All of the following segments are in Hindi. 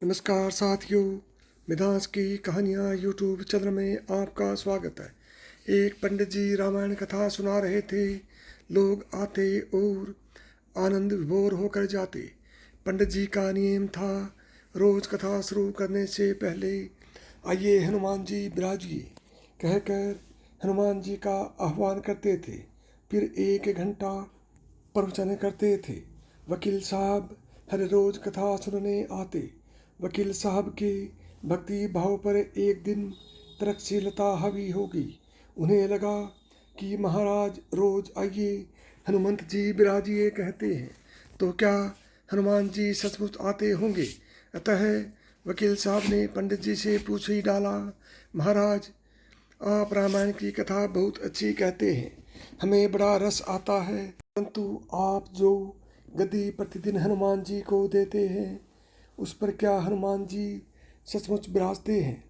नमस्कार साथियों, मिधांस की कहानियाँ यूट्यूब चैनल में आपका स्वागत है। एक पंडित जी रामायण कथा सुना रहे थे। लोग आते और आनंद विभोर होकर जाते। पंडित जी का नियम था, रोज कथा शुरू करने से पहले आइए हनुमान जी विराजिए कहकर हनुमान जी का आह्वान करते थे। फिर 1 घंटा प्रवचन करते थे। वकील साहब हर रोज कथा सुनने आते। वकील साहब के भक्ति भाव पर एक दिन तरकशीलता हावी होगी। उन्हें लगा कि महाराज रोज आइए हनुमंत जी विराजिए कहते हैं, तो क्या हनुमान जी सचमुच आते होंगे। अतः वकील साहब ने पंडित जी से पूछ ही डाला, महाराज आप रामायण की कथा बहुत अच्छी कहते हैं, हमें बड़ा रस आता है, परंतु आप जो गद्दी प्रतिदिन हनुमान जी को देते हैं उस पर क्या हनुमान जी सचमुच विराजते हैं।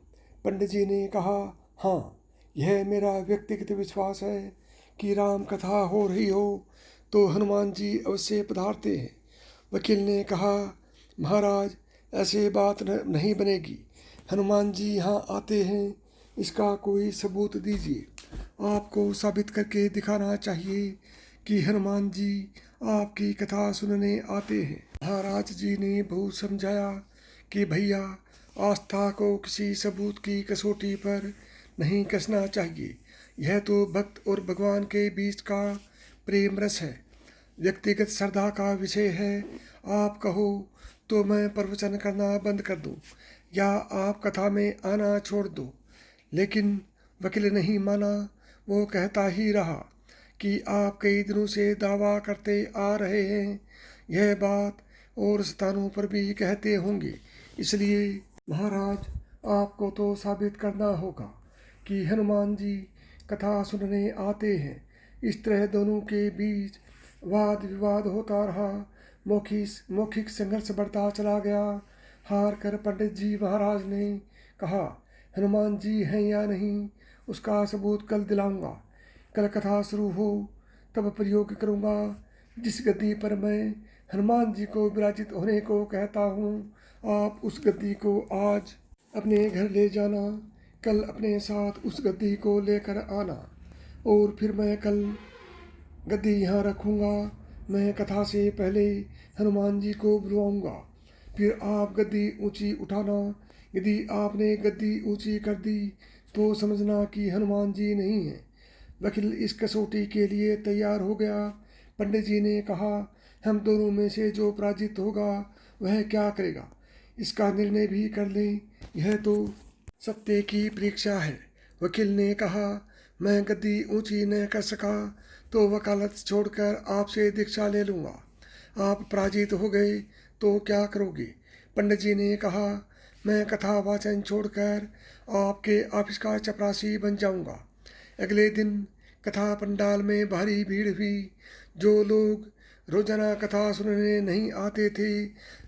पंडित जी ने कहा, हाँ, यह मेरा व्यक्तिगत विश्वास है कि राम कथा हो रही हो तो हनुमान जी अवश्य पधारते हैं। वकील ने कहा, महाराज ऐसे बात नहीं बनेगी, हनुमान जी यहाँ आते हैं, इसका कोई सबूत दीजिए। आपको साबित करके दिखाना चाहिए कि हनुमान जी आपकी कथा सुनने आते हैं। महाराज जी ने बहुत समझाया कि भैया, आस्था को किसी सबूत की कसौटी पर नहीं कसना चाहिए। यह तो भक्त और भगवान के बीच का प्रेम रस है, व्यक्तिगत श्रद्धा का विषय है। आप कहो तो मैं प्रवचन करना बंद कर दूं या आप कथा में आना छोड़ दो। लेकिन वकील नहीं माना। वो कहता ही रहा कि आप कई दिनों से दावा करते आ रहे हैं, यह बात और स्थानों पर भी कहते होंगे, इसलिए महाराज आपको तो साबित करना होगा कि हनुमान जी कथा सुनने आते हैं। इस तरह दोनों के बीच वाद विवाद होता रहा। मौखिक संघर्ष बढ़ता चला गया। हार कर पंडित जी महाराज ने कहा, हनुमान जी हैं या नहीं उसका सबूत कल दिलाऊंगा। कल कथा शुरू हो तब प्रयोग करूंगा। जिस गद्दी पर मैं हनुमान जी को विराजित होने को कहता हूँ, आप उस गद्दी को आज अपने घर ले जाना, कल अपने साथ उस गद्दी को लेकर आना और फिर मैं कल गद्दी यहाँ रखूँगा। मैं कथा से पहले हनुमान जी को बुलवाऊँगा, फिर आप गद्दी ऊंची उठाना। यदि आपने गद्दी ऊंची कर दी तो समझना कि हनुमान जी नहीं है। वकील इस कसौटी के लिए तैयार हो गया। पंडित जी ने कहा, हम दोनों में से जो पराजित होगा वह क्या करेगा, इसका निर्णय भी कर लें, यह तो सत्य की परीक्षा है। वकील ने कहा, मैं गद्दी ऊंची न कर सका तो वकालत छोड़कर आपसे दीक्षा ले लूँगा। आप पराजित हो गए तो क्या करोगे। पंडित जी ने कहा, मैं कथा वाचन छोड़कर आपके ऑफिस का चपरासी बन जाऊंगा। अगले दिन कथा पंडाल में भारी भीड़ हुई। जो लोग रोजाना कथा सुनने नहीं आते थे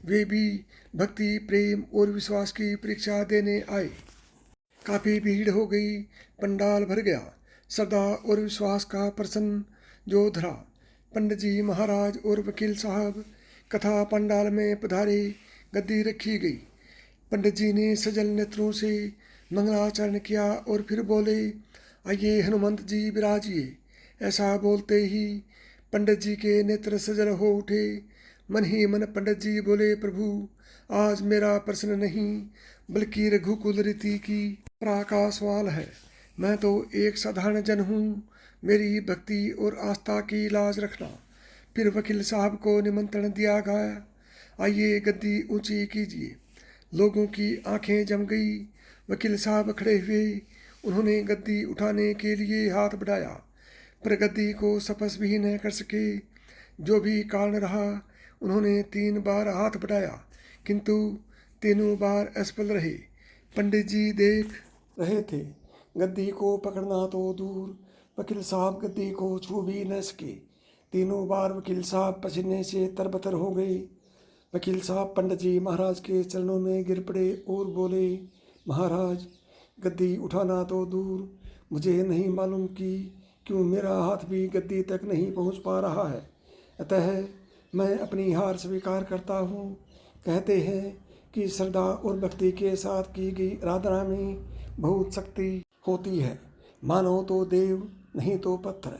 वे भी भक्ति, प्रेम और विश्वास की परीक्षा देने आए। काफ़ी भीड़ हो गई, पंडाल भर गया। श्रद्धा और विश्वास का प्रश्न जो धरा। पंडित जी महाराज और वकील साहब कथा पंडाल में पधारे। गद्दी रखी गई। पंडित जी ने सजल नेत्रों से मंगलाचरण किया और फिर बोले, आइए हनुमंत जी विराजिए। ऐसा बोलते ही पंडित जी के नेत्र सजल हो उठे। मन ही मन पंडित जी बोले, प्रभु आज मेरा प्रश्न नहीं बल्कि रघुकुल रीति की परंपरा का सवाल है। मैं तो एक साधारण जन हूँ, मेरी भक्ति और आस्था की लाज रखना। फिर वकील साहब को निमंत्रण दिया गया, आइए गद्दी ऊंची कीजिए। लोगों की आंखें जम गई। वकील साहब खड़े हुए। उन्होंने गद्दी उठाने के लिए हाथ बढ़ाया, पर गद्दी को स्पर्श भी न कर सके। जो भी कारण रहा, उन्होंने 3 बार हाथ बढ़ाया, किंतु तीनों बार असफल रहे। पंडित जी देख रहे थे। गद्दी को पकड़ना तो दूर, वकील साहब गद्दी को छू भी न सके। तीनों बार वकील साहब पसीने से तरबतर हो गए। वकील साहब पंडित जी महाराज के चरणों में गिर पड़े और बोले, महाराज गद्दी उठाना तो दूर, मुझे नहीं मालूम कि क्यों मेरा हाथ भी गद्दी तक नहीं पहुंच पा रहा है, अतः मैं अपनी हार स्वीकार करता हूँ। कहते हैं कि श्रद्धा और भक्ति के साथ की गई आराधना में बहुत शक्ति होती है। मानो तो देव नहीं तो पत्थर।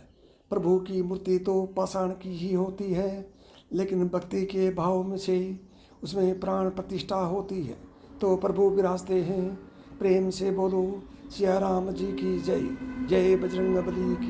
प्रभु की मूर्ति तो पाषाण की ही होती है, लेकिन भक्ति के भाव में से उसमें प्राण प्रतिष्ठा होती है तो प्रभु विराजते हैं। प्रेम से बोलो सिया राम जी की जय। जय बजरंग बली की।